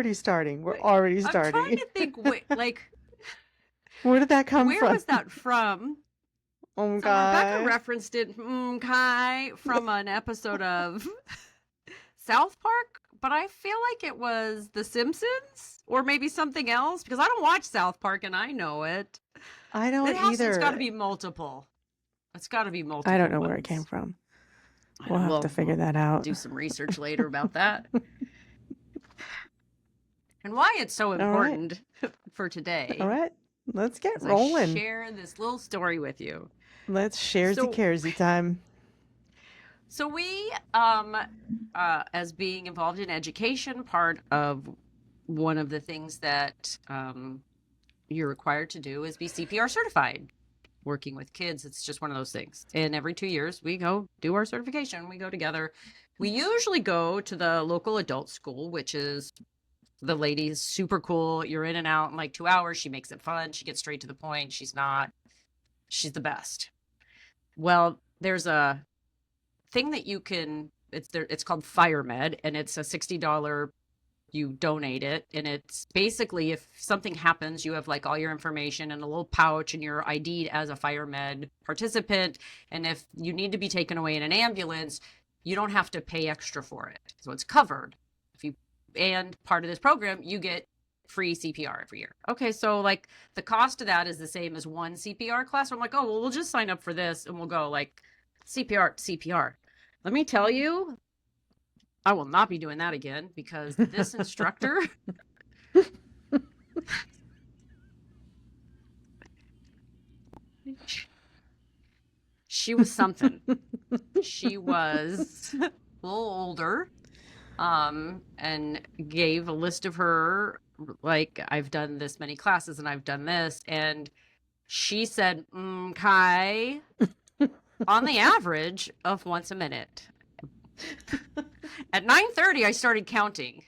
already starting. We're already I'm trying starting. to think, like, Where did that come where from? was that from? Oh So Rebecca God. referenced it, Kai, from an episode of South Park, but I feel like it was The Simpsons or maybe something else because I don't watch South Park and I know it. I don't It's got to either. be multiple. It's got to be I don't multiple know where it came ones. from. I We'll know. have to figure that out. Do some research later about that. And why it's so All right. important for today. All right. Let's get as I rolling. share this little story with you. Let's share the Karsie time. So we, as being involved in education, part of one of the things that you're required to do is be CPR certified. Working with kids, it's just one of those things. And every 2 years, we go do our certification. We go together. We usually go to the local adult school, which is the lady is super cool. You're in and out in like 2 hours. She makes it fun. She gets straight to the point. She's the best. Well, there's a thing that you can, it's called FireMed, and it's a $60, you donate it, and it's basically if something happens, you have like all your information in a little pouch and you're ID'd as a FireMed participant, and if you need to be taken away in an ambulance, you don't have to pay extra for it, so it's covered. And part of this program, you get free CPR every year. Okay, so like the cost of that is the same as one CPR class. So I'm like, oh, well, we'll just sign up for this and we'll go like CPR. Let me tell you, I will not be doing that again because this instructor, she was something. She was a little older, and gave a list of her, like, I've done this many classes and I've done this. And she said, Kai, on the average of once a minute. At 9:30, I started counting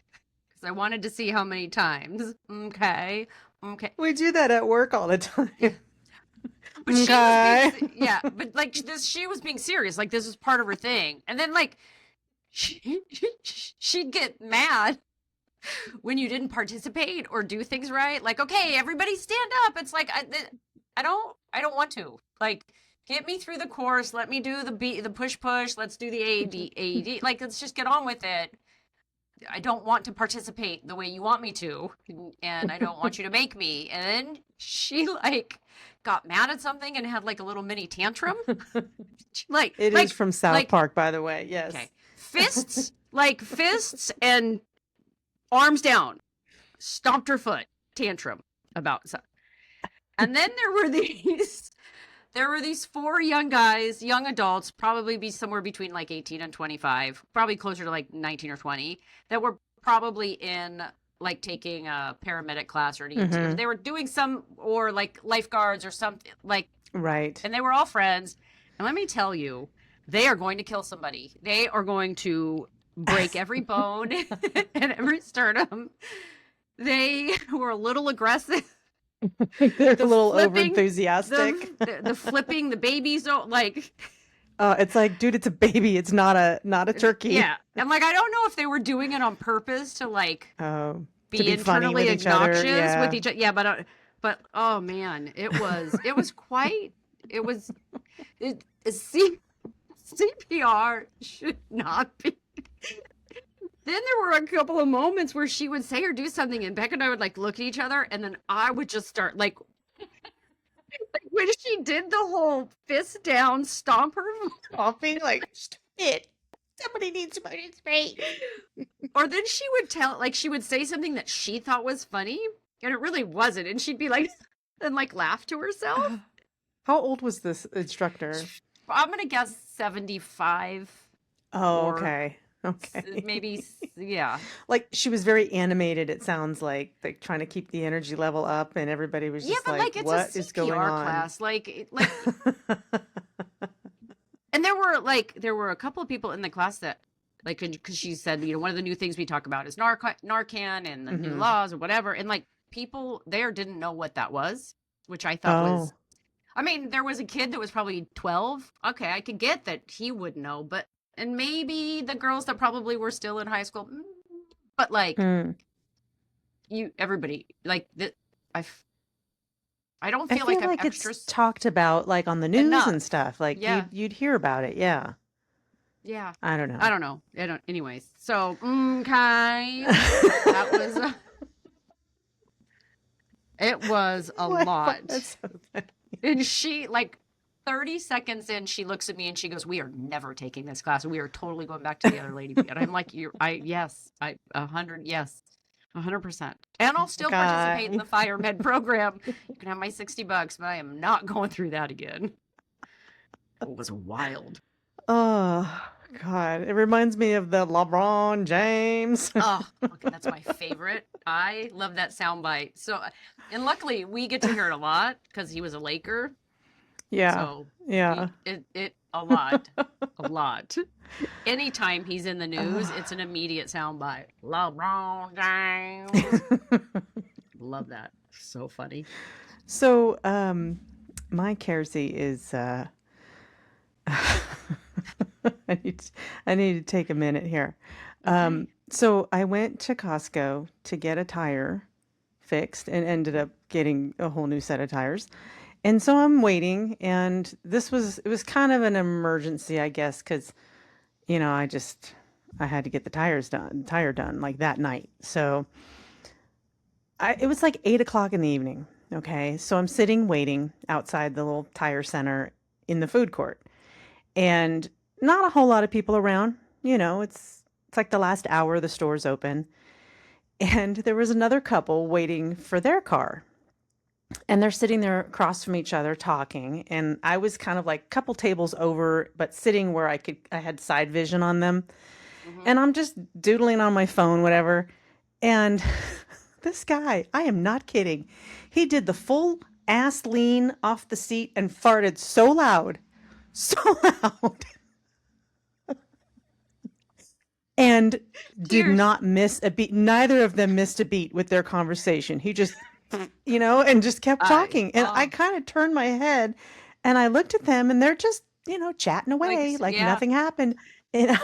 because I wanted to see how many times. Okay. We do that at work all the time. But okay. But like she was being serious. Like this was part of her thing. And then like she'd get mad when you didn't participate or do things right. Like, okay, everybody stand up. It's like I don't want to. Like, get me through the course. Let me do the push. Let's do the AED. Like, let's just get on with it. I don't want to participate the way you want me to, and I don't want you to make me. And then she like got mad at something and had like a little mini tantrum. It is from South Park, by the way. Yes. Okay. Fists and arms down. Stomped her foot. Tantrum about something. And then there were these 4 young guys, young adults, probably be somewhere between like 18 and 25, probably closer to like 19 or 20, that were probably in like taking a paramedic class or an EMT. Mm-hmm. They were doing some, or like lifeguards or something, like, right. And they were all friends. And let me tell you, they are going to kill somebody. They are going to break every bone and every sternum. They were a little aggressive. They're a little over-enthusiastic. The flipping, the babies, like... it's like, dude, it's a baby. It's not a turkey. Yeah. And like, I don't know if they were doing it on purpose to like be internally obnoxious with each other. Yeah, but oh man, it was quite, CPR should not be. Then there were a couple of moments where she would say or do something, and Becca and I would like look at each other, and then I would just start like when she did the whole fist down, stomp her, coughing like it. Somebody needs to participate. Or then she would say something that she thought was funny, and it really wasn't, and she'd be like, and like laugh to herself. How old was this instructor? I'm gonna guess 75. Oh, okay. Okay. Maybe, yeah. Like she was very animated. It sounds like trying to keep the energy level up, and everybody was just like, it's "What a is going on?" Class, like. And there were a couple of people in the class that, like, because she said, one of the new things we talk about is Narcan and the new laws or whatever, and like people there didn't know what that was, which I thought was. I mean, there was a kid that was probably 12. Okay, I could get that he would know, but. And maybe the girls that probably were still in high school, but like, everybody like that. I f- I don't I feel like feel I'm like extra it's talked about like on the news and enough. stuff. Like Yeah, you'd hear about it. Yeah. yeah. I don't I know. don't know. I don't. Anyways, so okay, that was it was a Why I find that lot. so funny. And she, like, 30 seconds in, she looks at me and she goes, "We are never taking this class. We are totally going back to the other lady." And I'm like, yes, 100, yes, 100%. And I'll still participate in God. the fire med program. You can have my $60, but I am not going through that again. It was wild. Oh God. It reminds me of the LeBron James. Oh, okay, that's my favorite. I love that soundbite. So, and luckily we get to hear it a lot because he was a Laker. Yeah. So Yeah. it a lot, a lot. Anytime he's in the news, it's an immediate soundbite. LeBron James. Love that. So funny. So, my Karsie is I need to, I need to take a minute here. Okay. So I went to Costco to get a tire fixed and ended up getting a whole new set of tires. And so I'm waiting, and it was kind of an emergency, I guess, because I had to get the tire done like that night. So it was like 8 o'clock in the evening. Okay, so I'm sitting waiting outside the little tire center in the food court, and not a whole lot of people around. It's like the last hour the store's open, and there was another couple waiting for their car. And they're sitting there across from each other talking, and I was kind of like a couple tables over, but sitting where I had side vision on them. Hmm. And I'm just doodling on my phone, whatever. And this guy, I am not kidding. He did the full ass lean off the seat and farted so loud, and did Cheers. not miss a beat. Neither of them missed a beat with their conversation. He just, and just kept I talking. And I kind of turned my head and I looked at them, and they're just, chatting like away like yeah. nothing happened. And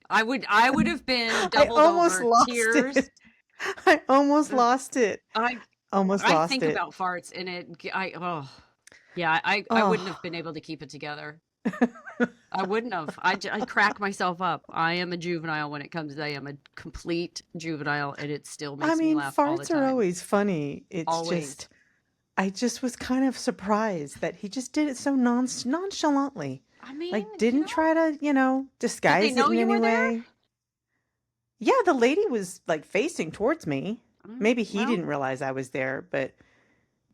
I would have been I doubled almost over. lost Tears. it. I almost The lost it. I Almost I lost think it. about farts and yeah, I wouldn't Oh. have been able to keep it together. I wouldn't have. I crack myself up. I am a juvenile when it comes to I am a complete juvenile, and it still I makes me mean, laugh all the farts are time. always funny. It's Always. just, I just was kind of surprised that he just did it so nonchalantly. I mean, Like, didn't try to, did they disguise it know in you any were there? way. Yeah, the lady was like facing towards me. Maybe he Well, didn't realize I was there, but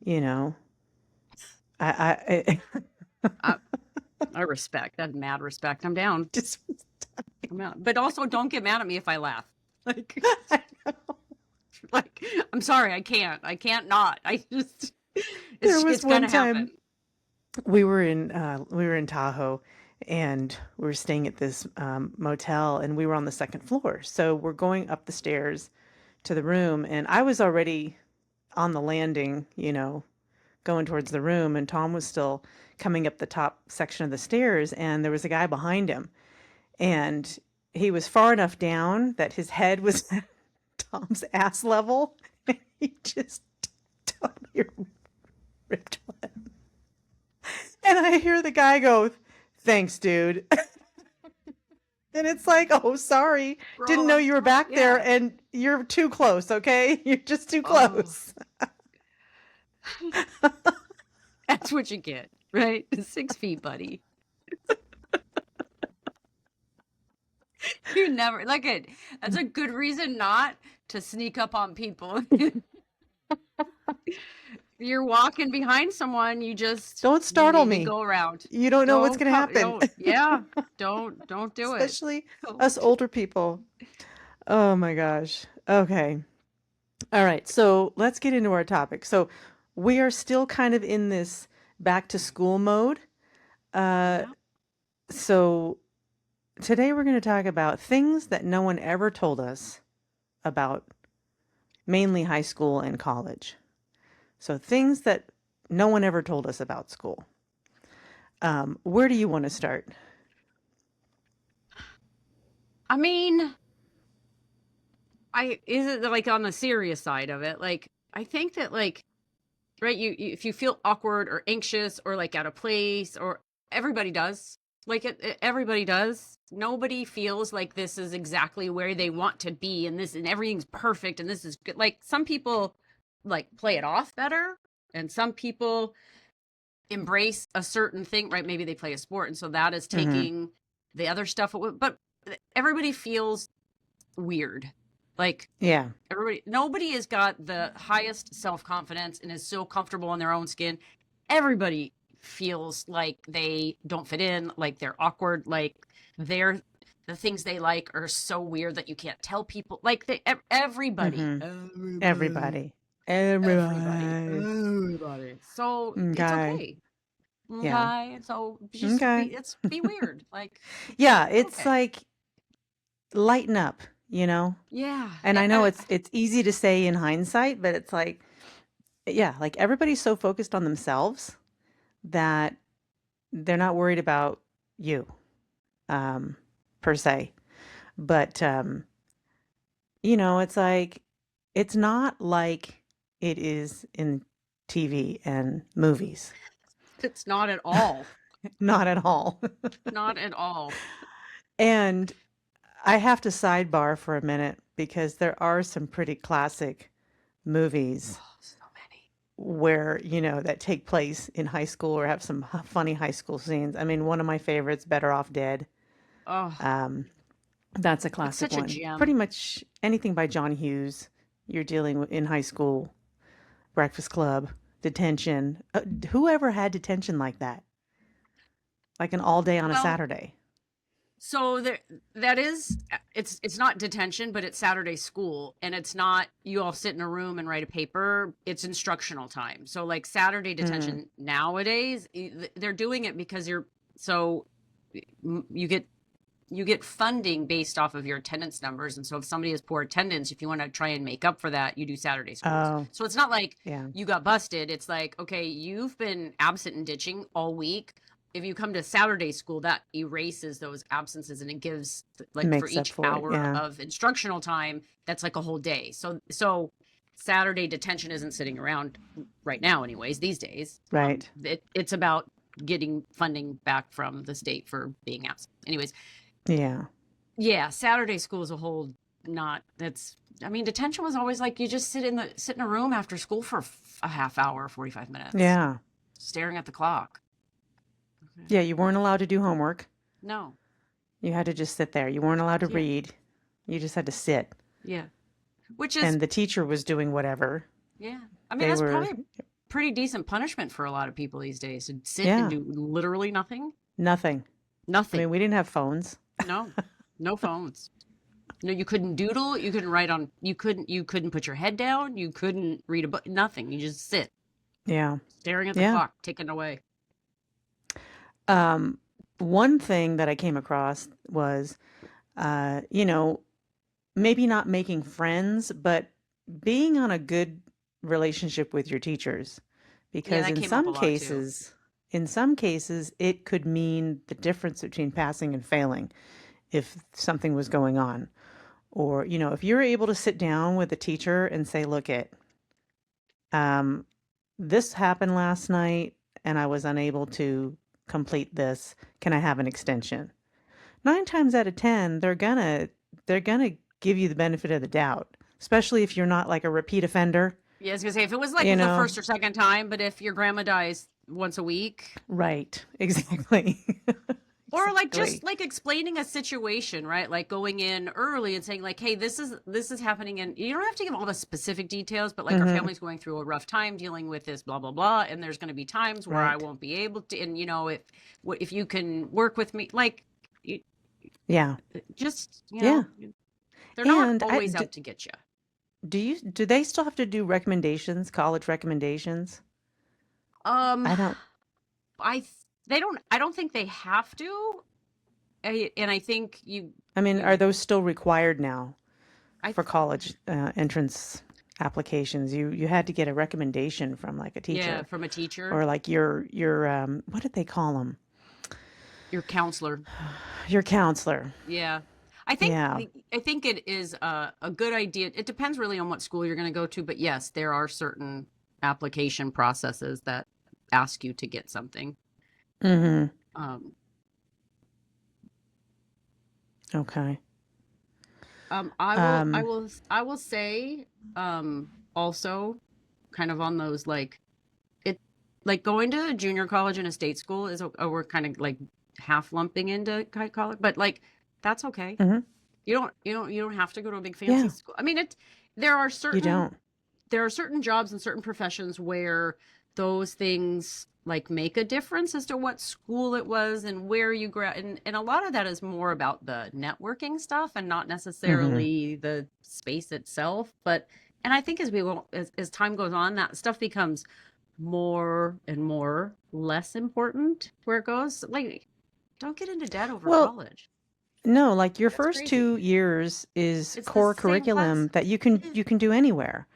you know, I I, I respect. That's mad respect. I'm down. just, I'm out. But also, don't get mad at me if I laugh. Like, I know. like, I'm sorry. I can't. I can't not. I just, There was it's one gonna time happen. we were in Tahoe, and we were staying at this motel, and we were on the second floor. So we're going up the stairs to the room, and I was already on the landing, going towards the room, and Tom was still coming up the top section of the stairs, and there was a guy behind him, and he was far enough down that his head was at Tom's ass level, and he just totally ripped one. And I hear the guy go, "Thanks, dude." And it's like, "Oh, sorry. We're Didn't all know on you were top. back there, Yeah. and you're too close, okay? You're just too Oh, close." that's what you get, right? 6 feet, buddy. You never like it. That's a good reason not to sneak up on people. You're walking behind someone, Don't you startle maybe me. go around. You don't know what's Don't gonna come, happen, don't, yeah, don't do it. especially us Don't. older people. Oh my gosh. Okay. All right. So let's get into our topic. So we are still kind of in this back to school mode. Uh, Yeah. so today we're going to talk about things that no one ever told us about, mainly high school and college. So things that no one ever told us about school. Where do you want to start? I mean, I is it like on the serious side of it? Like, I think that like, right, if you feel awkward or anxious or like out of place, or everybody does. Like everybody does. Nobody feels like this is exactly where they want to be, and this and everything's perfect, and this is good. Like some people like play it off better, and some people embrace a certain thing, right? Maybe they play a sport, and so that is Hmm. taking the other stuff away. But everybody feels weird. Like Yeah. nobody has got the highest self-confidence and is so comfortable in their own skin. Everybody feels like they don't fit in, like they're awkward, like they're the things they like are so weird that you can't tell people. Like everybody, Hmm. everybody, Everybody. everybody, Everybody. everybody. So it's Okay. okay. Yeah. Okay. So just Okay. be weird. Like Yeah, it's it's okay. like lighten up, you know? Yeah. And I know it's easy to say in hindsight, but it's like, yeah, like everybody's so focused on themselves that they're not worried about you, um, per se. But it's like it's not like it is in TV and movies. It's not at all. Not at all. Not at all. And I have to sidebar for a minute because there are some pretty classic movies Oh, so many. where, that take place in high school or have some funny high school scenes. I mean, one of my favorites, Better Off Dead. Oh, Um, that's a it's classic such a one. Pretty gem. much anything by John Hughes you're dealing with in high school, Breakfast Club, detention. Whoever had detention like that? Like an all day on a Well, Saturday. so there that is it's not detention, but it's Saturday school, and it's not you all sit in a room and write a paper. It's instructional time. So like Saturday Mm. detention nowadays, they're doing it because so you get funding based off of your attendance numbers. And so if somebody has poor attendance, if you want to try and make up for that, you do Saturday schools. Oh, So it's not like yeah. you got busted. It's like, okay, you've been absent and ditching all week. If you come to Saturday school, that erases those absences, and it gives like for Makes up each for it. hour Yeah. of instructional time, that's like a whole day. So Saturday detention isn't sitting around right now anyways, these days. Right. It's about getting funding back from the state for being absent. Anyways, Yeah. yeah, Saturday school is a whole not that's I mean, detention was always like you just sit in a room after school for a half hour, 45 minutes, Yeah. staring at the clock. Yeah. You weren't allowed to do homework. No. You had to just sit there. You weren't allowed to Yeah. read. You just had to sit. Yeah. Which is And the teacher was doing whatever. yeah. I mean, They that's were, probably a pretty decent punishment for a lot of people these days to sit and yeah, do literally nothing. nothing. I Nothing. mean, we didn't have phones. No. No phones. No, you couldn't doodle, you couldn't write on you couldn't put your head down, you couldn't read a book, nothing. You just sit Yeah. staring at the Yeah. clock, ticking away. Um, One thing that I came across was, uh, you know, maybe not making friends, but being on a good relationship with your teachers. Yeah, Because that came up a lot too. in some cases, it could mean the difference between passing and failing if something was going on. Or, if you're able to sit down with a teacher and say, look um, this happened last night and I was unable to complete this. Can I have an extension? 9 times out of 10, they're gonna give you the benefit of the doubt, especially if you're not like a repeat offender, Yeah, I was gonna say if it was like you the know? first or second time, but if your grandma dies once a week, Right. Exactly. or like just Exactly. like explaining a situation, right? Like going in early and saying like, "Hey, this is happening," and you don't have to give all the specific details, but like our Hmm. family's going through a rough time dealing with this, blah blah blah, and there's going to be times where I Right. won't be able to, and if you can work with me, like, you, Yeah. just Yeah. they're not And always out to get you. do they still have to do recommendations, college recommendations? Um, I don't. I th- they don't. I don't think they have to. And I think I mean, you are those still required now I for college entrance applications? You had to get a recommendation from like a yeah, teacher from a teacher, or like your what did they call them? your counselor. Your counselor. Yeah. I think Yeah. I think it is a good idea. It depends really on what school you're going to go to, but yes, there are certain application processes that ask you to get something. Mm-hmm. Um, Okay. I Um, will, I will say, also, kind of on those like it, like going to a junior college and a state school is, we're kind of like half lumping into college, but like that's okay. mhm. You don't have to go to a big fancy Yeah, school. I mean, there are you certain don't. there are certain jobs and certain professions where those things like make a difference as to what school it was and where you and a lot of that is more about the networking stuff and not Mm-hmm. necessarily the space itself. But and I think as we will as time goes on, that stuff becomes more and more less important where it goes. Like, don't get into debt over Well, college. no, like your That's first crazy. 2 years is It's the core same class. curriculum that you It can is. you can do anywhere.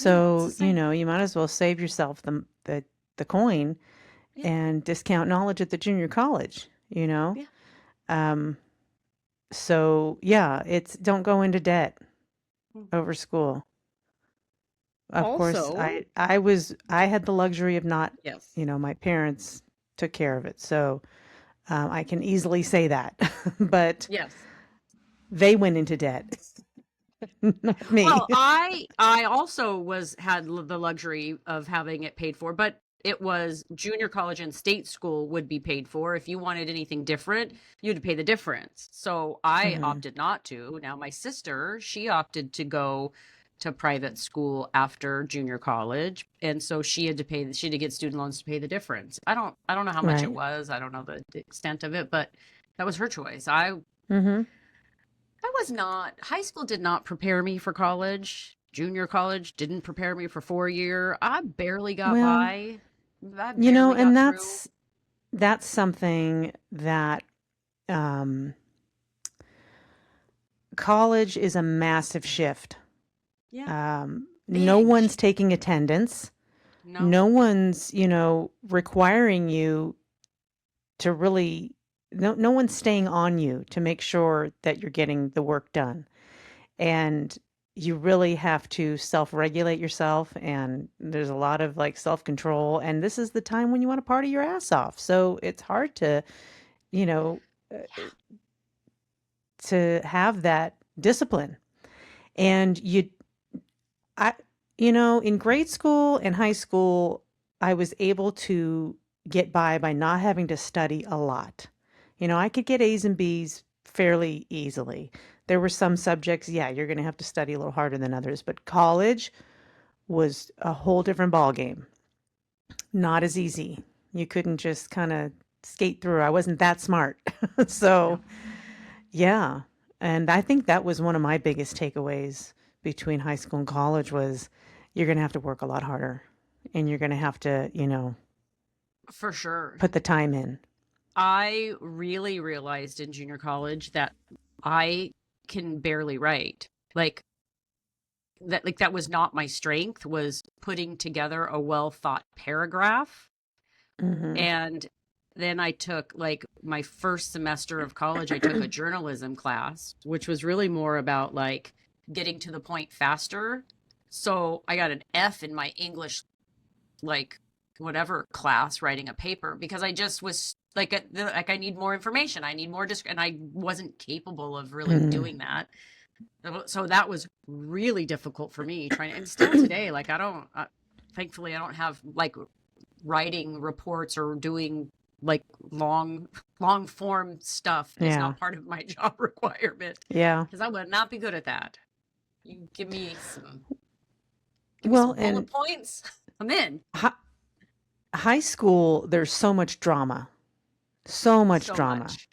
Yeah, it's the So, same. you might as well save yourself the coin Yeah, and discount knowledge at the junior college, you know? yeah. Um, so yeah, it's don't go into debt Mhm. over school. Of course, Also, I had the luxury of not, yes. my parents took care of it. So, I can easily say that. But Yes. they went into debt, not me. Well, I also had the luxury of having it paid for, but it was junior college and state school would be paid for. If you wanted anything different, you'd pay the difference. So I Hmm. opted not to. Now my sister, she opted to go to private school after junior college, and so she had to get student loans to pay the difference. I don't know how much it Right. was. I don't know the extent of it, but that was her choice. Hmm. I was not. High school did not prepare me for college. Junior college didn't prepare me for 4 year. I barely got Well, by. I barely and got through. that's something that um, college is a massive shift. Yeah, No big one's shift. taking attendance. No, No one's, requiring you to really, no one's staying on you to make sure that you're getting the work done. And you really have to self-regulate yourself. And there's a lot of like self-control. And this is the time when you want to party your ass off. So it's hard you know, uh, to have that discipline. And I, in grade school and high school, I was able to get by not having to study a lot. I could get A's and B's fairly easily. There were some subjects, yeah, you're going to have to study a little harder than others, but college was a whole different ball game. Not as easy. You couldn't just kind of skate through. I wasn't that smart. So, no. yeah. And I think that was one of my biggest takeaways between high school and college was you're going to have to work a lot harder and you're going to have to, For sure. put the time in. I really realized in junior college that I can barely write. Like that was not my strength, was putting together a well thought paragraph. Hmm. And then I took like my first semester of college, I took a journalism class, which was really more about like getting to the point faster. So I got an F in my English, like whatever class, writing a paper because I just was like I need more information. I need more and I wasn't capable of really Hmm. doing that. So that was really difficult for me trying, and still today, like I don't, thankfully I don't have like writing reports or doing like long form stuff is Yeah. not part of my job requirement Yeah. because I would not be good at that. You give me Well, some bullet and points. I'm in. hi- high school, there's so much drama, so much So drama. much.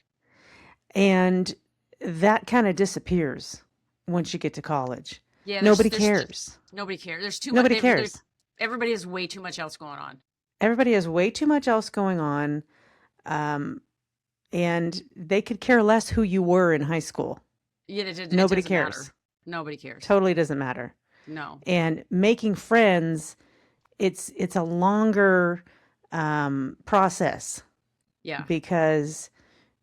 And that kind of disappears once you get to college. Yeah, Nobody there's just cares. nobody cares. There's too much. Nobody There's cares. everybody has way too much else going on. Everybody has way too much else going on. Um, and they could care less who you were in high school. Yeah, it Nobody doesn't matter. cares. Nobody cares. Totally doesn't matter. No. And making friends, it's a longer process Yeah. because,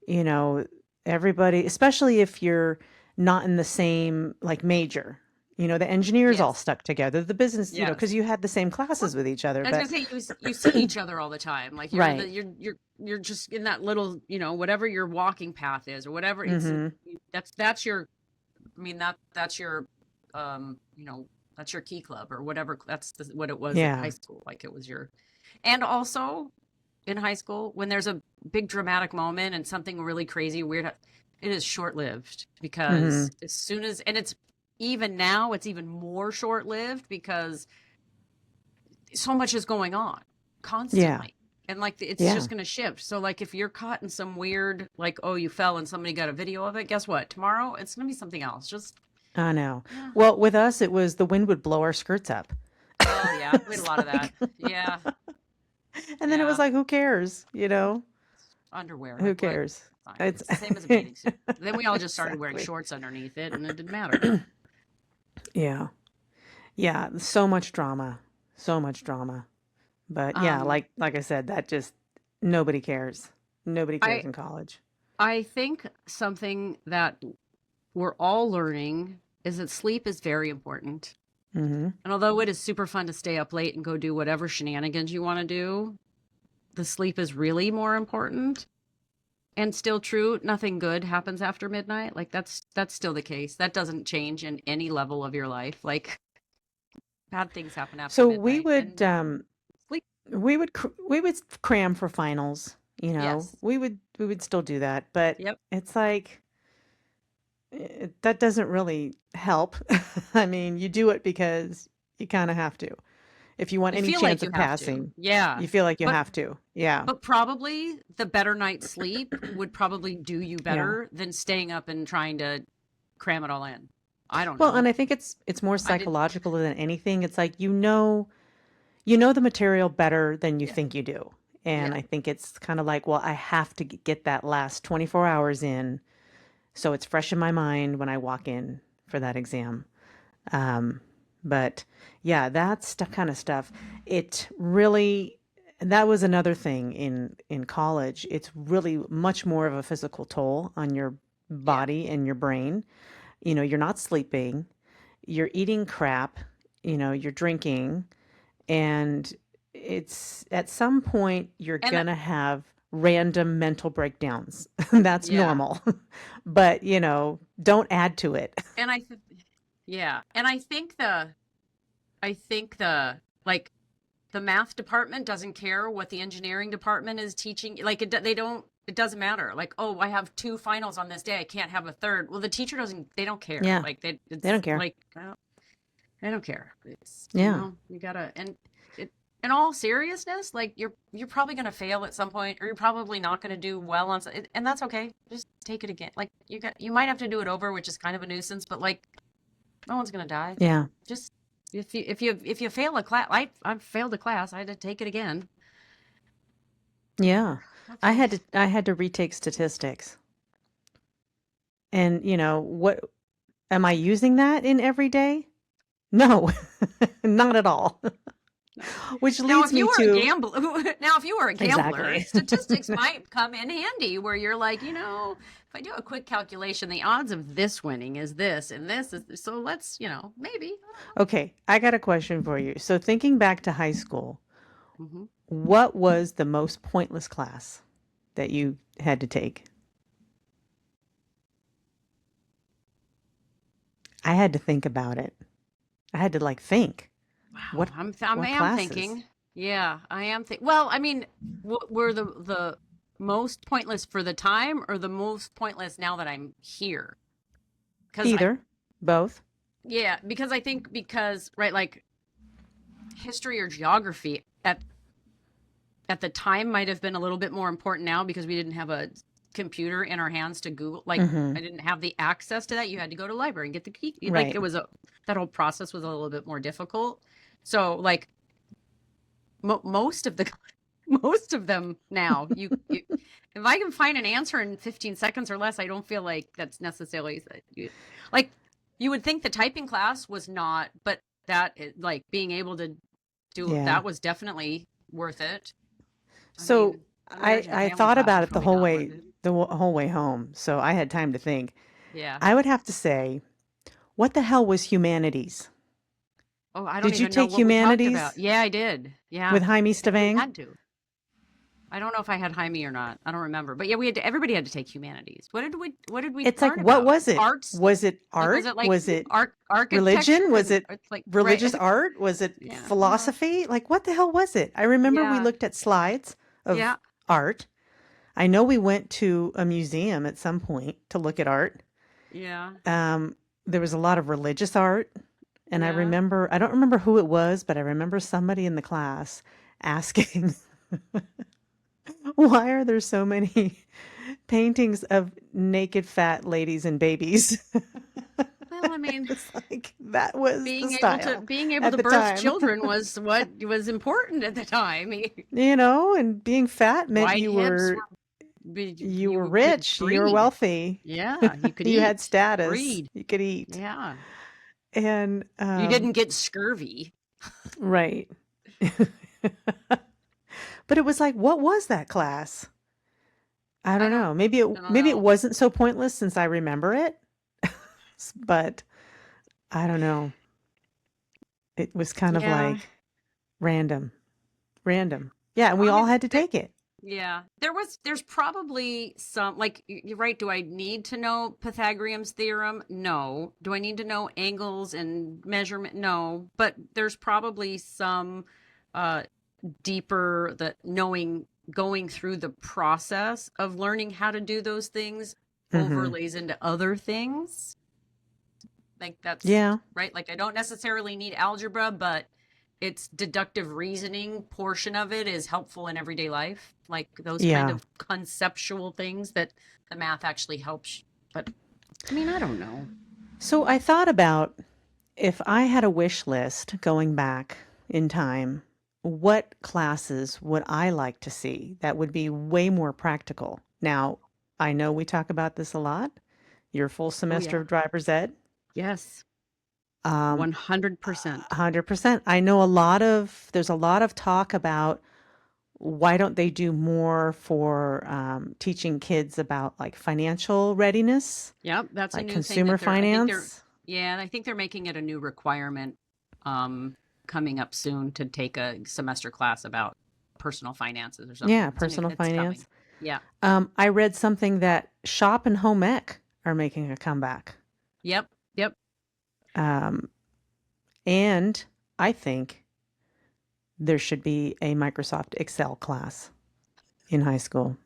you know, everybody, especially if you're not in the same like major. The engineers all Yes. stuck together, the business, Yes. because you had the same Well, classes with each other. I was But gonna say you see each other all the time. Like right. you're just in that little, whatever your walking path is or whatever. Mm-hmm. That's your, I mean, that's your, um, you know, that's your key club or whatever. What it was in high Yeah. school. Like it was your, and also in high school when there's a big dramatic moment and something really crazy weird, it is short lived Mm-hmm. because as soon as, and it's even now, it's even more short lived because so much is going on Yeah. constantly. And like it's Yeah. just going to shift. So like if you're caught in some weird like oh you fell and somebody got a video of it, guess what? Tomorrow it's going to be something else. Just I know. yeah. Well, with us, it was the wind would blow our skirts up. Oh yeah, we had a It's lot of that. like, Yeah. and then it was Yeah. like, who cares? Underwear Who like what? cares? Fine. It's It's the same as a bathing suit. Then we all just started wearing exactly. shorts underneath it and it didn't matter. Yeah. Yeah. So much drama. So much drama. But yeah, Um like I said, that just nobody cares. Nobody cares I in college. I think something that we're all learning is that sleep is very important. Hmm. And although it is super fun to stay up late and go do whatever shenanigans you want to do, the sleep is really more important. And still true, nothing good happens after midnight. Like that's still the case. That doesn't change in any level of your life. Like bad things happen after So we midnight. would And sleep, we would cram for finals, yes. We would still do that, but Yep. it's like that doesn't really help. I mean, you do it because you kind of have to. If you want You any feel like chance you of have to. passing, Yeah. you feel like you But have to. Yeah. but probably the better night's sleep would probably do you Yeah. better than staying up and trying to cram it all in. I don't Well, and know. I think it's more I did. psychological than anything. It's like you know the material better than you Yeah. think you do. And Yeah. I think it's kind of like, well, I have to get that last 24 hours in so it's fresh in my mind when I walk in for that exam. Um, but yeah, that's the kind of stuff. It really, and that was another thing in college. It's really much more of a physical toll on your Yeah. body and your brain. You're not sleeping, you're eating crap, you're drinking, and it's at some point you're And gonna have random mental breakdowns. That's yeah. normal. But, don't add to it. And yeah. And I think the like the math department doesn't care what the engineering department is teaching. Like they don't. It doesn't matter. Like, oh, I have two finals on this day. I can't have a third. Well, the teacher doesn't. They don't care. Yeah, Like they it's don't care. like they don't care. It's Yeah. you gotta and it. In all seriousness, like you're probably gonna fail at some point, or you're probably not gonna do well on, and that's okay. Just take it again. Like you might have to do it over, which is kind of a nuisance, but like no one's gonna die. Yeah. Just if you fail a class, I failed a class. I had to take it again. Yeah. I Okay. had to I had to retake statistics. And, what am I using that in every day? No. Not at all. No. Which Now, leads if you me were a to gambler, now if you were a gambler, exactly. statistics might come in handy. Where you're like, if I do a quick calculation, the odds of this winning is this, and this is so. Let's, maybe. Okay, I got a question for you. So thinking back to high school, Hmm. what was the most pointless class that you had to take? I had to think about it. I had to like think. Wow, What I what am classes? thinking. Yeah, I am think. Well, I mean, were the most pointless for the time, or the most pointless now that I'm here? Because Either, both. yeah, because I think because right, like history or geography at the time might have been a little bit more important now because we didn't have a computer in our hands to Google. Like Mhm. I didn't have the access to that. You had to go to the library and get the key. Like Right. it was that whole process was a little bit more difficult. So like most of the most of them now, if I can find an answer in 15 seconds or less, I don't feel like that's necessarily like you would think the typing class was not, but like being able to do Yeah. that was definitely worth it. I So mean, I would I imagine a I family thought class about was it the probably whole not worth way it. whole way home. So I had time to think. Yeah. I would have to say, what the hell was humanities? Oh, I don't Did you even know take what we talked about. humanities Yeah, I did. Yeah. with Jaime I think we Stavang? had to. I don't know if I had Jaime or not. I don't remember. But yeah, we had to, everybody had to take humanities. What did we It's like, learn what about? was it? Arts? Was it Like was art? it like Was it architecture religion? Was and it it's like religious right? art? Was it Yeah. philosophy? Like, what the hell was it? I remember we Yeah. looked at slides Yeah. of art. I know we went to a museum at some point to look at art. Yeah. Um, there was a lot of religious art. And Yeah. I don't remember who it was, but I remember somebody in the class asking, why are there so many paintings of naked fat ladies and babies? Well, I mean, It's like that was the style being able at to the birth time. children was what was important at the time. And being fat meant Wide hips were you were you could rich, you were breed. wealthy, Yeah, you could you had eat, status, breed. you could eat. Yeah. And You didn't get scurvy. right. But it was like, what was that class? I I don't don't know. I don't Maybe it know. wasn't so pointless since I remember it, but I don't know. It was kind of Yeah. like random, random. Yeah, and we I all mean, had to take it. yeah. There's probably some like you're right. Do I need to know Pythagorean's theorem? No. Do I need to know angles and measurement? No. But there's probably some uh deeper that knowing going through the process of learning how to do those things Hmm. overlays into other things. Like that's Yeah, right. Like I don't necessarily need algebra, but its deductive reasoning portion of it is helpful in everyday life. Like those kind yeah. of conceptual things that the math actually helps. But I mean, I don't know. So I thought about if I had a wish list going back in time, what classes would I like to see that would be way more practical? Now, I know we talk about this a lot, your full Oh semester yeah. of driver's ed. Yes. Um, 100%. 100%. I know there's a lot of talk about why don't they do more for teaching kids about like financial readiness, Yep, that's a like new thing consumer that they're I think they're finance? yeah, I think they're making it a new requirement um coming up soon to take a semester class about personal finances or something. Yeah, personal It's coming. finance. Yeah. I read something that shop and home ec are making a comeback. Yep. Yep. Um, and I think there should be a Microsoft Excel class in high school.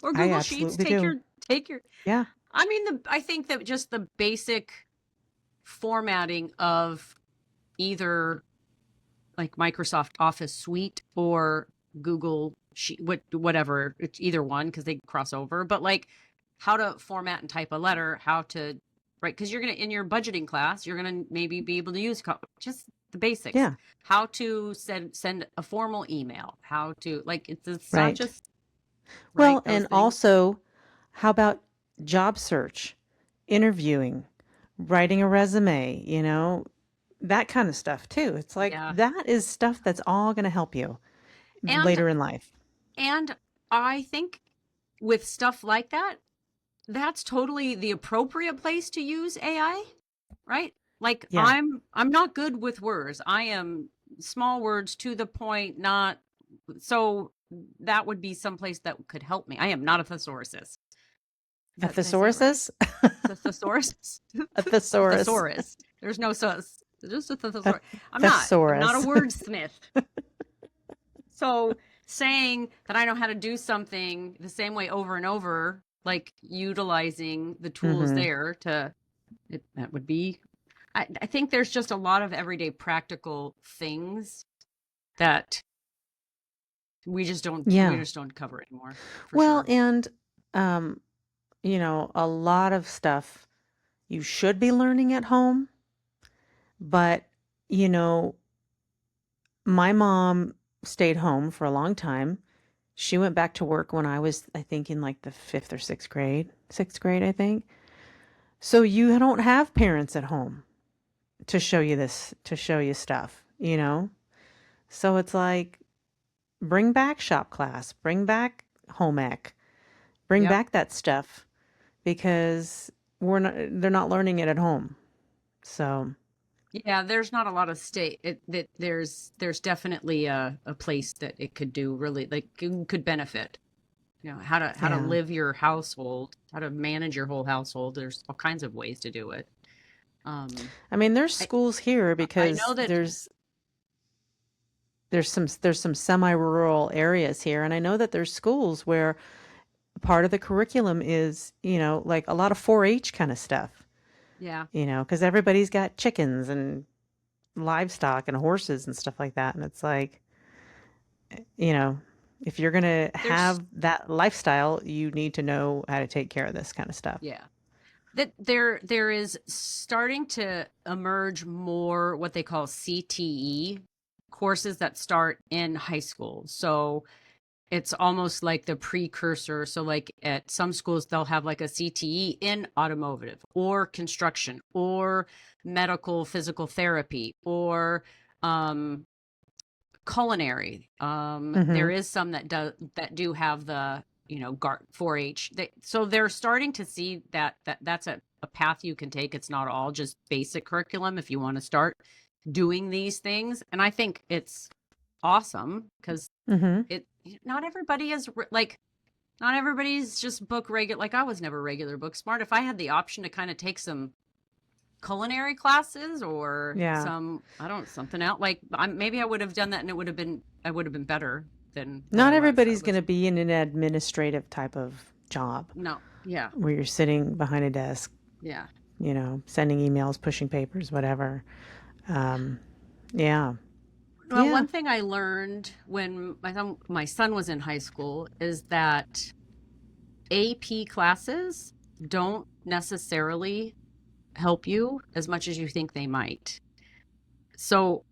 Or I Google Sheets, absolutely do. take your Yeah. I mean I think that just the basic formatting of either like Microsoft Office Suite or Google Sheet, whatever, it's either one because they cross over, but like how to format and type a letter, how to right because you're gonna in your budgeting class, you're gonna maybe be able to use just the basics, Yeah. how to send a formal email, how to like it's not Right. just right Well, those and things. also, how about job search, interviewing, writing a resume, that kind of stuff too. It's like Yeah, that is stuff that's all going to help you and later in life. and I think with stuff like that, that's totally the appropriate place to use AI, right? Like Yeah. I'm not good with words. I am small words to the point, not so that would be someplace that could help me. I am not a thesaurus. A Did I say it right? thesaurus? The thesaurus? A A thesaurus. thesaurus. There's no sus. Just a A thesaurus. I'm not. I'm not a thesaurus. wordsmith. So saying that I know how to do something the same way over and over, like utilizing the tools Hmm. there that would be. I think there's just a lot of everyday practical things that we Yeah. just don't cover anymore, for Well, sure. and um, a lot of stuff you should be learning at home, but you know, my mom stayed home for a long time. She went back to work when I was, I think, in like the fifth or sixth grade, I think. So you don't have parents at home to show you stuff. So it's like, bring back shop class, bring back home ec. bring Yep. back that stuff because they're not learning it at home. So, Yeah, there's not a lot of state that there's definitely a place that it could do really like could benefit. You know, how to yeah. live your household, how to manage your whole household. There's all kinds of ways to do it. Um, I mean, there's I schools here I know because that. there's some semi-rural areas here, and I know that there's schools where part of the curriculum is, like a lot of 4-H kind of stuff, Yeah, because everybody's got chickens and livestock and horses and stuff like that. And it's like, you know, if you're going to there's have that lifestyle, you need to know how to take care of this kind of stuff. yeah. That there is starting to emerge more what they call CTE courses that start in high school. So it's almost like the precursor. So like at some schools they'll have like a CTE in automotive or construction or medical physical therapy or um culinary. There Hmm. is some that do have the 4-H. So they're starting to see that's a path you can take. It's not all just basic curriculum if you want to start doing these things. And I think it's awesome because Hmm. it not everybody is like not everybody's just book regular. Like I was never regular book smart. If I had the option to kind of take some culinary classes or Yeah. some I don't something out like maybe I would have done that and I would have been better than what Not I was. I everybody's going was to be in an administrative type of job no. Yeah. where you're sitting behind a desk, Yeah. sending emails, pushing papers, whatever. Um, yeah. Well, Yeah. one thing I learned when my son was in high school is that AP classes don't necessarily help you as much as you think they might. So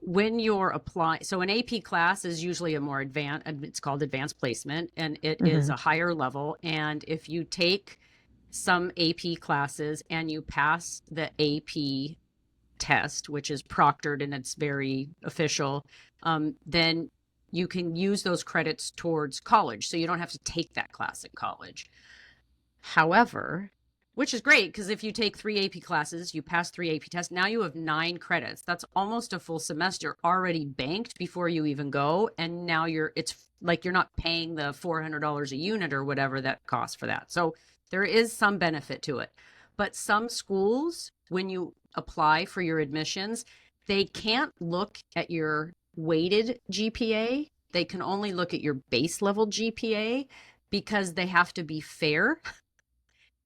when you're applying, so an AP class is usually a more advanced, it's called advanced placement, and it is Hmm. a higher level. And if you take some AP classes and you pass the AP test, which is proctored and it's very official, then you can use those credits towards college. So you don't have to take that class at college. However, which is great because if you take 3 AP classes, you pass 3 AP tests, now you have 9 credits. That's almost a full semester already banked before you even go. And now it's like you're not paying the $400 a unit or whatever that costs for that. So there is some benefit to it. But some schools, when you apply for your admissions, they can't look at your weighted GPA. They can only look at your base level GPA because they have to be fair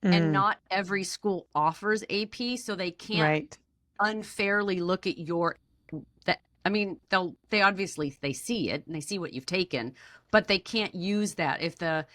and Mm, not every school offers AP, so they can't right. unfairly look at your that I mean, they obviously they see it and they see what you've taken, but they can't use that if the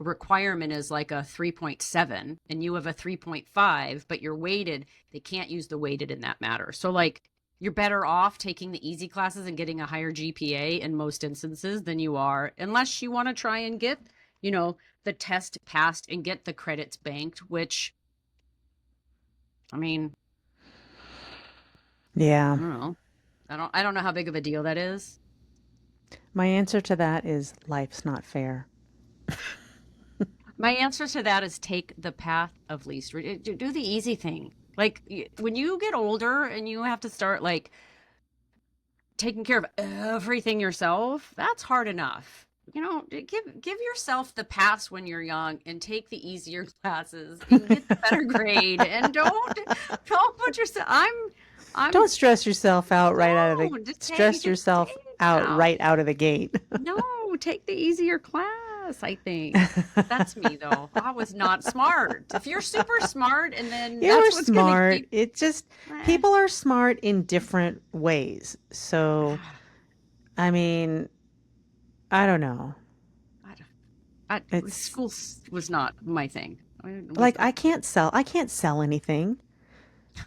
requirement is like a 3.7 and you have a 3.5 but you're weighted, they can't use the weighted in that matter. So like you're better off taking the easy classes and getting a higher GPA in most instances than you are unless you want to try and get, you know, the test passed and get the credits banked, which I mean, Yeah. I don't know. I don't know how big of a deal that is. My answer to that is life's not fair. My answer to that is take the path of least do the easy thing. Like when you get older and you have to start like taking care of everything yourself, that's hard enough. You know, give yourself the pass when you're young and take the easier classes and get the better grade and don't put yourself I'm Don't stress yourself out no, just stress yourself out no. right out of the gate. No, take the easier class, I think. That's me though. I was not smart. If you're super smart and then You were that's what's going to smart. keep It just, eh. people are smart in different ways. So, I mean, I don't know. I, don't- It's school was not my thing. It was like I can't sell anything.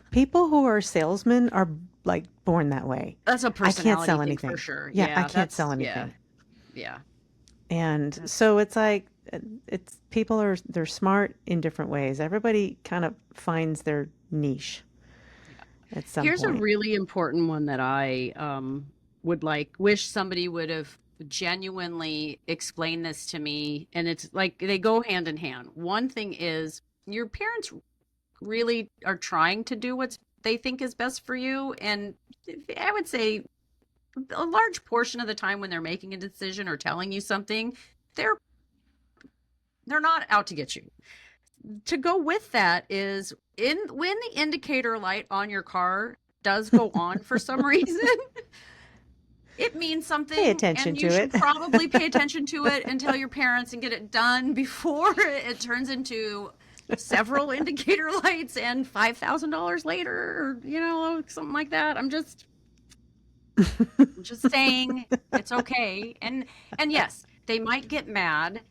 People who are salesmen are like born that way. that's a I can't personality sell thing for anything. sure. Yeah, I Yeah, can't that's sell yeah. anything. Yeah. And That's so it's like it's people they're smart in different ways. Everybody kind of finds their niche yeah. at some Here's a point. really important one that I would like wish somebody would have genuinely explain this to me, and it's like they go hand in hand. One thing is your parents really are trying to do what they think is best for you, and I would say a large portion of the time when they're making a decision or telling you something, they're they're not out to get you. To go with that is in when the indicator light on your car does go on for some reason, it means Pay something, attention and you to it. should probably pay attention to it and tell your parents and get it done before it turns into several indicator lights and $5,000 later, or something like that. I'm just saying it's okay. And yes, they might get mad,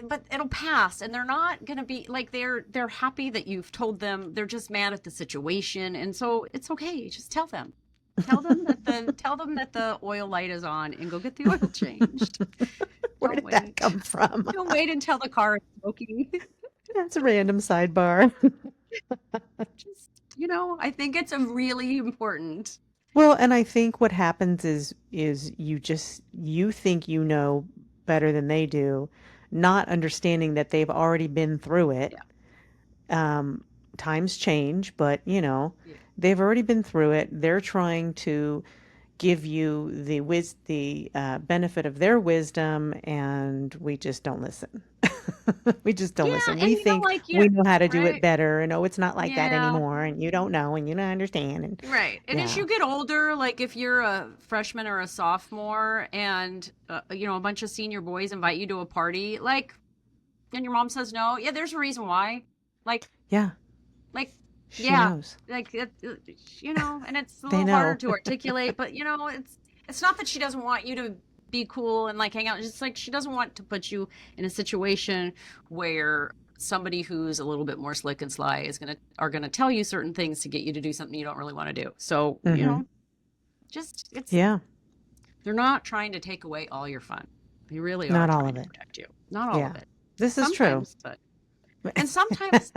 but it'll pass, and they're not going to be like they're happy that you've told them. They're just mad at the situation, and so it's okay. Just tell them. Tell them that the oil light is on and go get the oil changed. Where Don't did that wait. come from? Don't wait until the car is smoking. That's a random sidebar. Just, I think it's a really important. Well, and I think what happens is you think you know better than they do, not understanding that they've already been through it. Yeah. Um, Times change, but Yeah. they've already been through it. They're trying to give you the benefit of their wisdom, and we just don't listen. We just don't Yeah, listen. and We think like we know how to do it right? better, and oh, it's not like that Yeah. anymore, and you don't know, and you don't understand, and Right. And as yeah, you get older, like if you're a freshman or a sophomore and a bunch of senior boys invite you to a party, like and your mom says no, yeah, there's a reason why. Like yeah, like she yeah, knows. like and it's a They little harder know. to articulate, but it's not that she doesn't want you to be cool and like hang out. It's just like she doesn't want to put you in a situation where somebody who's a little bit more slick and sly are gonna tell you certain things to get you to do something you don't really want to do. So, Hmm. just Yeah, they're not trying to take away all your fun. They really are not all trying of to it. protect you. Not all of Yeah, it. this is true. Sometimes, but and sometimes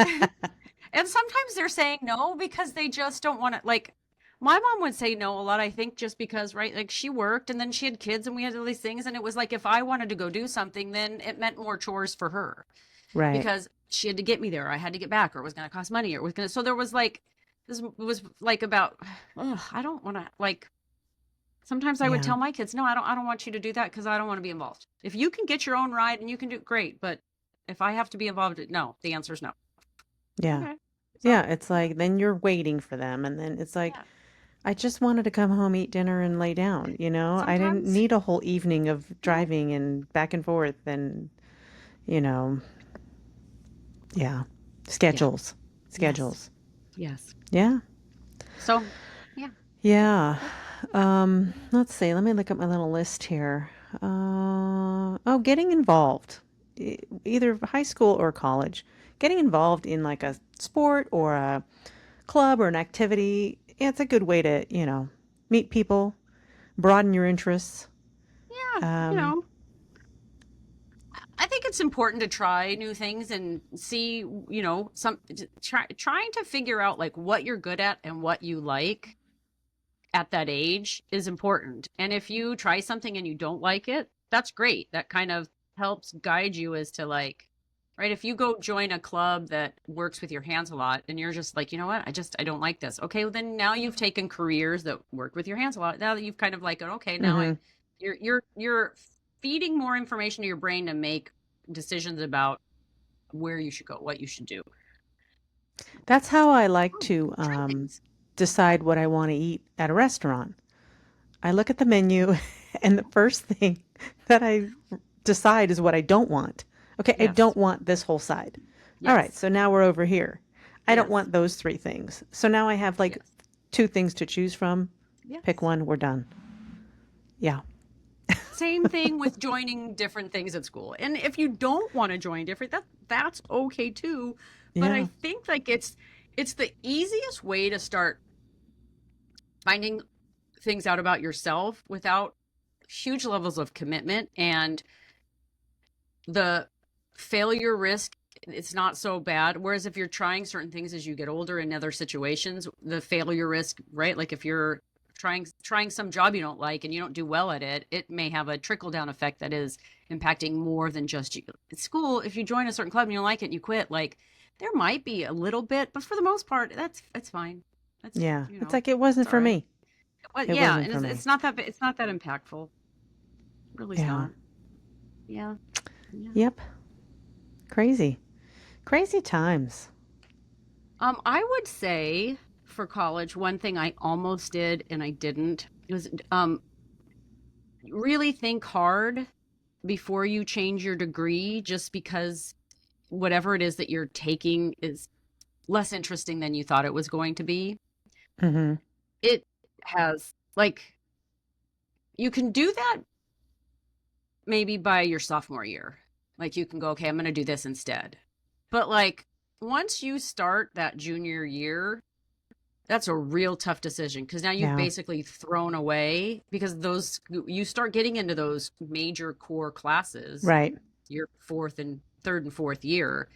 and sometimes they're saying no because they just don't want to, like my mom would say no a lot, I think, just because, right, like she worked and then she had kids and we had all these things, and it was like if I wanted to go do something, then it meant more chores for her Right. because she had to get me there, or I had to get back, or it was going to cost money, or it was going to, so there was like this was like about, I don't want to, like sometimes I would Yeah. tell my kids, no, I don't want you to do that because I don't want to be involved. If you can get your own ride and you can do it, great, but if I have to be involved, no, the answer is no. Yeah. Okay. Yeah. So, It's like then you're waiting for them, and then it's like yeah. I just wanted to come home, eat dinner, and lay down. I didn't Sometimes, need a whole evening of yeah, driving and back and forth, and you know, yeah, yeah, schedules, yes, schedules. yes. Yeah. So, yeah, Yeah. yep, Let's see. Let me look at my little list here. Oh, getting involved, either high school or college. Getting involved in like a sport or a club or an activity. Yeah, it's a good way to, meet people, broaden your interests. yeah. Um, I think it's important to try new things and see, trying to figure out like what you're good at and what you like at that age is important. And if you try something and you don't like it, that's great. That kind of helps guide you as to like, right? If you go join a club that works with your hands a lot and you're just like, you know what? I don't like this. Okay, well then now you've taken careers that work with your hands a lot. Now that you've kind of like, okay, now mhm. you're feeding more information to your brain to make decisions about where you should go, what you should do. That's how I like Oh, to try things. decide what I want to eat at a restaurant. I look at the menu, and the first thing that I decide is what I don't want. Okay, I Yes. don't want this whole side. All right, Yes. so now we're over here. I don't Yes. want those three things. So now I have like Yes. two things to choose from. Pick Yes. one, we're done. Yeah. Same thing with joining different things at school. And if you don't want to join different, that's okay too. But I Yeah. think like it's the easiest way to start finding things out about yourself without huge levels of commitment, and the failure risk, it's not so bad. Whereas if you're trying certain things as you get older in other situations, the failure risk, right? Like if you're trying some job you don't like and you don't do well at it, it may have a trickle down effect that is impacting more than just you. At school, if you join a certain club and you don't like it and you quit, like there might be a little bit, but for the most part, that's fine. That's, Yeah. you It's know, like it it's wasn't all for right. me. Well, It yeah, wasn't and for me. it's not that impactful. Really is Yeah. not. Yeah. Yeah. Yep. Crazy. Crazy times. I would say for college, one thing I almost did and I didn't was really think hard before you change your degree, just because whatever it is that you're taking is less interesting than you thought it was going to be. Mhm. It has, like, you can do that maybe by your sophomore year. Like, you can go, okay, I'm going to do this instead. But, like, once you start that junior year, that's a real tough decision because now you've Yeah. basically thrown away, because those you start getting into those major core classes Right. your fourth and third and fourth year,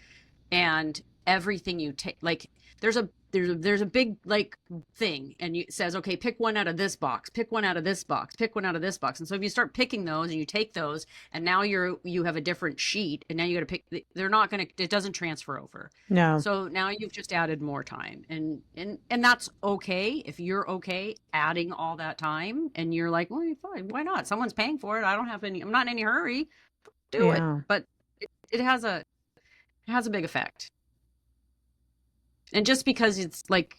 and everything you take, like there's a big like thing, and it says, okay, pick one out of this box, pick one out of this box, pick one out of this box. And so if you start picking those and you take those, and now you have a different sheet, and now you got to pick, they're not going to, it doesn't transfer over. No. So now you've just added more time, and that's okay if you're okay adding all that time and you're like, well, fine, why not, someone's paying for it, I don't have any, I'm not in any hurry, do it. Yeah. But it has a big effect. And just because it's like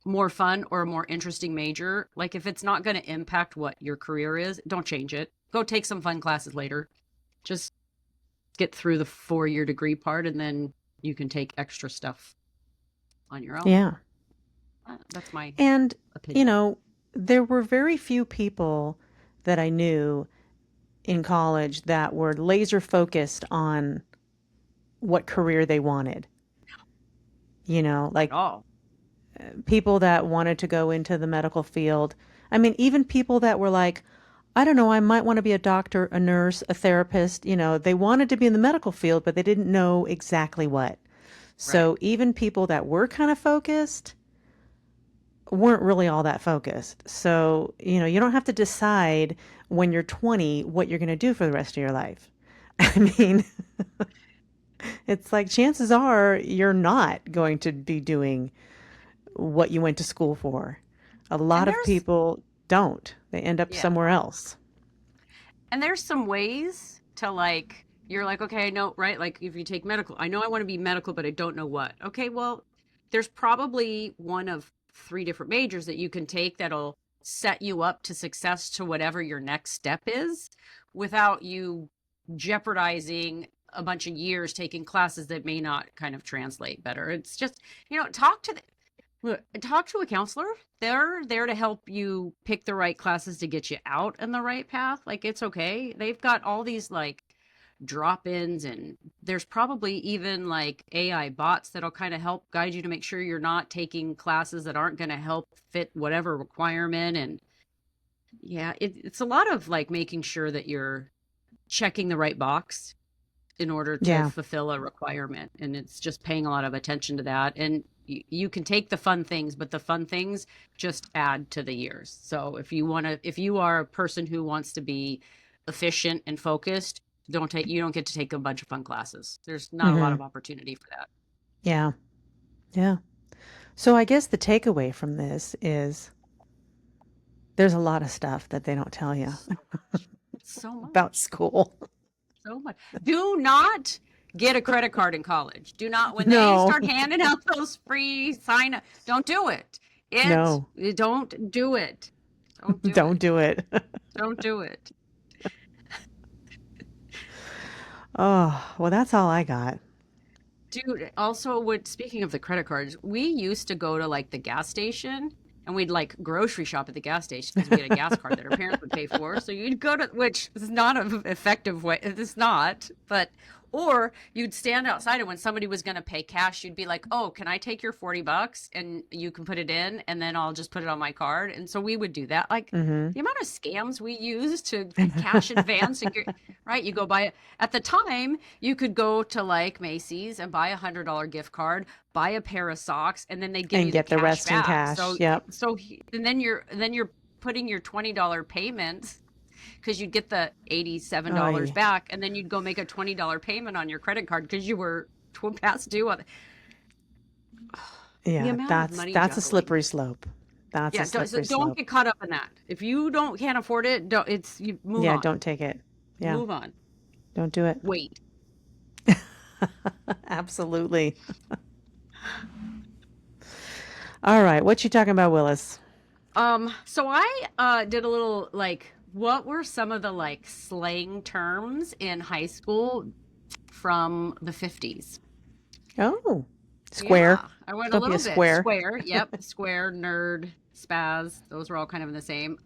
more fun or a more interesting major, like if it's not going to impact what your career is, don't change it. Go take some fun classes later. Just get through the 4 year degree part, and then you can take extra stuff on your own. Yeah. That's my And, you opinion. know, there were very few people that I knew in college that were laser focused on what career they wanted. Not at Like all. people that wanted to go into the medical field. I mean, even people that were like, I don't know, I might want to be a doctor, a nurse, a therapist. They wanted to be in the medical field, but they didn't know exactly what. Right. So even people that were kind of focused weren't really all that focused. So, you don't have to decide when you're 20 what you're going to do for the rest of your life. I mean, it's like chances are you're not going to be doing what you went to school for. A And lot of there's people don't. They end up yeah. somewhere else. And there's some ways to, like, you're like, okay, I know, right? Like if you take medical, I know I want to be medical, but I don't know what. Okay, well, there's probably one of three different majors that you can take that'll set you up to success to whatever your next step is, without you jeopardizing a bunch of years taking classes that may not kind of translate better. It's just, talk to a counselor. They're there to help you pick the right classes to get you out in the right path. Like, it's okay. They've got all these like drop-ins, and there's probably even like AI bots that'll kind of help guide you to make sure you're not taking classes that aren't going to help fit whatever requirement. And yeah, it's a lot of like making sure that you're checking the right box in order to Yeah. fulfill a requirement. And it's just paying a lot of attention to that. And you can take the fun things, but the fun things just add to the years. So if you are a person who wants to be efficient and focused, you don't get to take a bunch of fun classes. There's not a lot Hmm. of opportunity for that. Yeah. Yeah. So I guess the takeaway from this is there's a lot of stuff that they don't tell you So about much, school. so much. Do not get a credit card in college. Do not, when they No. start handing out those free sign up, don't do it. No. Don't do it. Don't do Don't it. do it. Don't do it. Oh, well, that's all I got. Dude, also, speaking of the credit cards, we used to go to like the gas station, and we'd like grocery shop at the gas station because we had a gas card that our parents would pay for. So you'd go to, which is not an effective way. It's not, but Or you'd stand outside, and when somebody was going to pay cash, you'd be like, "Oh, can I take your $40 and you can put it in, and then I'll just put it on my card?" And so we would do that. Like Mm-hmm. the amount of scams we used to cash advance, and right? You go buy it at the time. You could go to like Macy's and buy $100 gift card, buy a pair of socks, and then they'd give And you the get the cash rest in back. cash. Yep. And then you're putting your $20 payment because you'd get the $87 Oy. back, and then you'd go make a $20 payment on your credit card because you were past due on the Yeah, amount of that's money that's a juggling. slippery slope. That's a Yeah, so slippery don't slope. get caught up in that. If you can't afford it, don't. It's you move Yeah, on, don't take it. Yeah, move on. don't do it. Wait. Absolutely. All right, what you talking about, Willis? So I did a little like, what were some of the like slang terms in high school from the 50s? Oh, square. Yeah, I went a Don't be a little bit. square. Square, yep. Square, nerd, spaz. Those were all kind of in the same.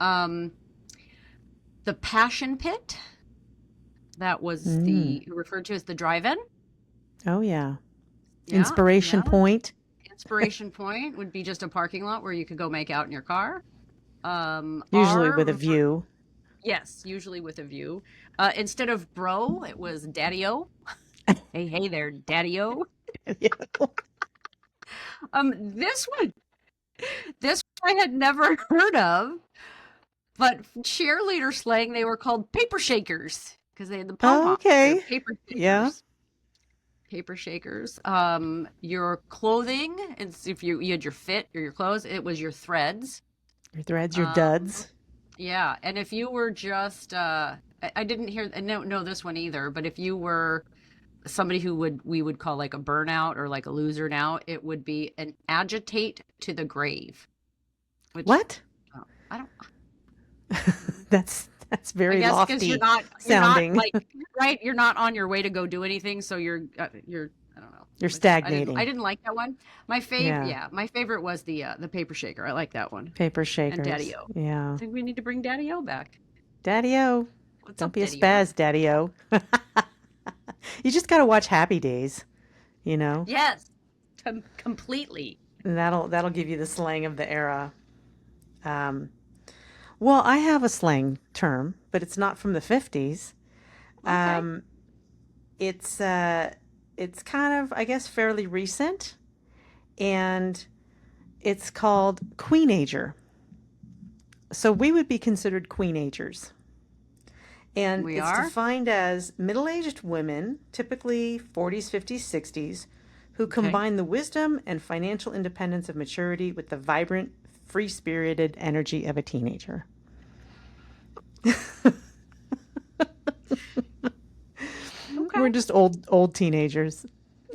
The passion pit, that was Mm. the referred to as the drive-in. Oh yeah. Yeah, Inspiration yeah. point. Inspiration point would be just a parking lot where you could go make out in your car. Usually with a view. Yes, usually with a view. Instead of bro, it was daddy-o. Hey, hey there, daddy-o. Yeah. This one, this one I had never heard of. But cheerleader slang, they were called paper shakers because they had the pom Oh, poms. They're okay. paper Yeah. shakers. Paper shakers. Your clothing, it's if you had your fit or your clothes, it was your threads. Your threads, your Um, duds. yeah, and if you were just, I didn't hear, I don't know this one either, but if you were somebody who we would call like a burnout or like a loser now, it would be an agitate to the grave, which What? I don't. That's I very guess because lofty you're not sounding. like right, you're not on your way to go do anything, so you're I don't know. You're Which I stagnating. didn't like that one. Yeah. Yeah, my favorite was the paper shaker. I like that one. Paper And shakers. Daddy O. Yeah. I think we need to bring Daddy O back. Daddy-o. What's Don't up, be a Daddy O? spaz, Daddy-o. You just got to watch Happy Days, you know? Yes, completely. And that'll give you the slang of the era. Um, well, I have a slang term, but it's not from the 50s. Okay. Um, it's kind of, I guess, fairly recent, and it's called queenager. So we would be considered queenagers. And We it's are. defined as middle-aged women, typically 40s, 50s, 60s, who Okay. combine the wisdom and financial independence of maturity with the vibrant, free-spirited energy of a teenager. We're Okay. just old teenagers.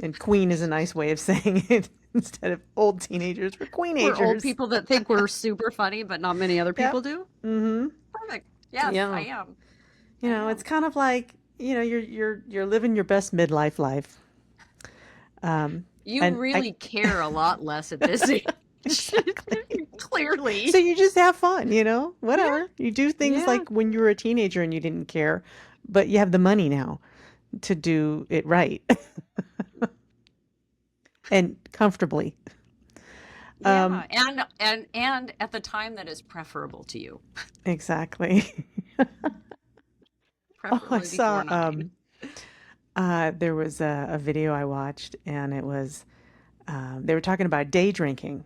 And queen is a nice way of saying it. Instead of old teenagers, we're We're old queenagers. people that think we're super funny, but not many other people Yep. do. Mm-hmm. Perfect. Yes, I Yeah. am. You I know, it's am. kind of like, you're living your best midlife life. Um, You and I really care a lot less at this age. exactly. So Clearly. you just have fun, Yeah, whatever. You do things yeah. like when you were a teenager and you didn't care, but you have the money now to do it right and comfortably. Yeah, Um, and at the time that is preferable to you. exactly. Oh, I Preferably saw before 9. there was a video I watched, and it was they were talking about day drinking,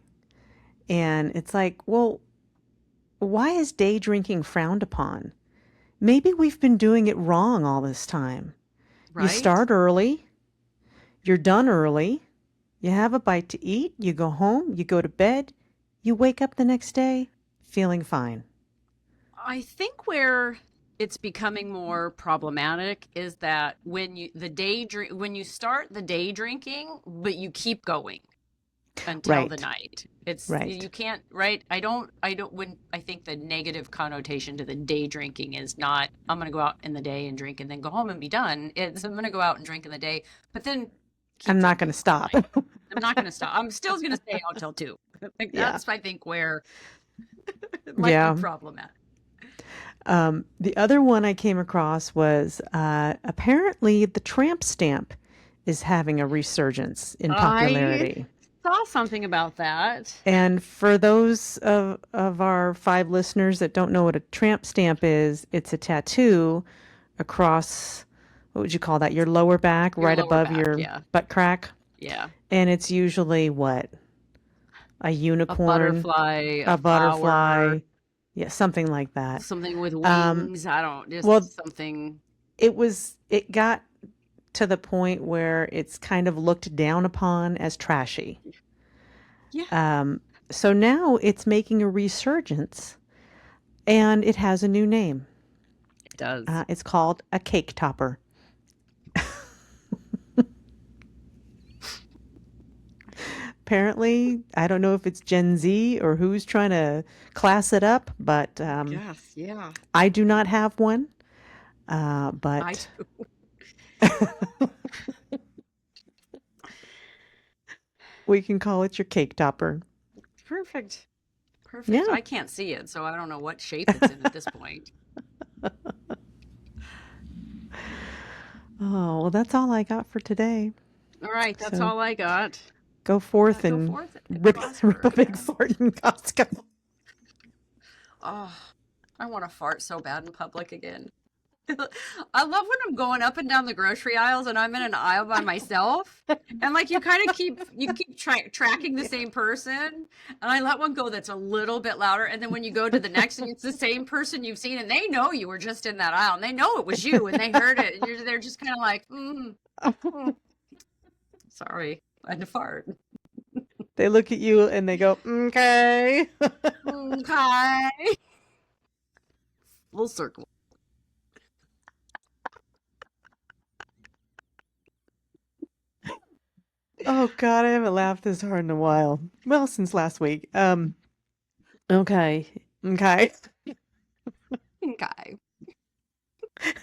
and it's like, well, why is day drinking frowned upon? Maybe we've been doing it wrong all this time. You Right? start early, you're done early, you have a bite to eat, you go home, you go to bed, you wake up the next day feeling fine. I think where it's becoming more problematic is that when you start the day drinking, but you keep going until the Right, night. It's right. you can't, right? I don't when I think the negative connotation to the day drinking is not I'm going to go out in the day and drink and then go home and be done. It's I'm going to go out and drink in the day, but then keep I'm not going drinking to all stop. night. I'm not going to stop. I'm still going to stay out till 2. Like Yeah, that's I think where it might be yeah. problematic. The other one I came across was apparently the tramp stamp is having a resurgence in I popularity. saw something about that. And for those of our five listeners that don't know what a tramp stamp is, it's a tattoo across, what would you call that? Your lower back, Your right lower above back, your yeah. butt crack. Yeah. And it's usually what? A A unicorn, butterfly, a a flower, butterfly, yeah, something like that. something with Um, wings. I don't, well, just something. it got to the point where it's kind of looked down upon as trashy. Yeah, Um, so now it's making a resurgence and it has a new name. it does. It's called a cake topper. Apparently, I don't know if it's Gen Z or who's trying to class it up, but Yes, yeah. I do not have one. I But do. we can call it your cake topper. Perfect. Perfect. Yeah. I can't see it, so I don't know what shape it's in at this point. Oh, well, that's all I got for today. All right, that's So all I got. go forth Go and forth and rip a prosper. big Yeah. fart in Costco. Oh, I want to fart so bad in public again. I love when I'm going up and down the grocery aisles and I'm in an aisle by myself. And like you kind of keep tracking the same person. And I let one go that's a little bit louder. And then when you go to the next and it's the same person you've seen and they know you were just in that aisle and they know it was you and they heard it. And they're just kind of like, sorry, I had to fart. They look at you and they go, okay. Okay. Full circle. Oh God, I haven't laughed this hard in a while. Well, since last week. Okay. Okay. Okay.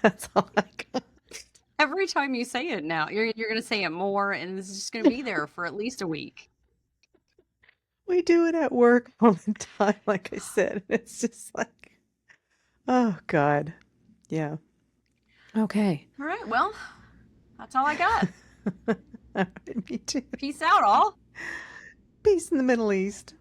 That's all I got. Every time you say it now, you're gonna say it more, and it's just gonna be there for at least a week. We do it at work all the time, like I said. It's just like, oh God. Yeah. Okay. All right, well, that's all I got. All right, me too. Peace out, all. Peace in the Middle East.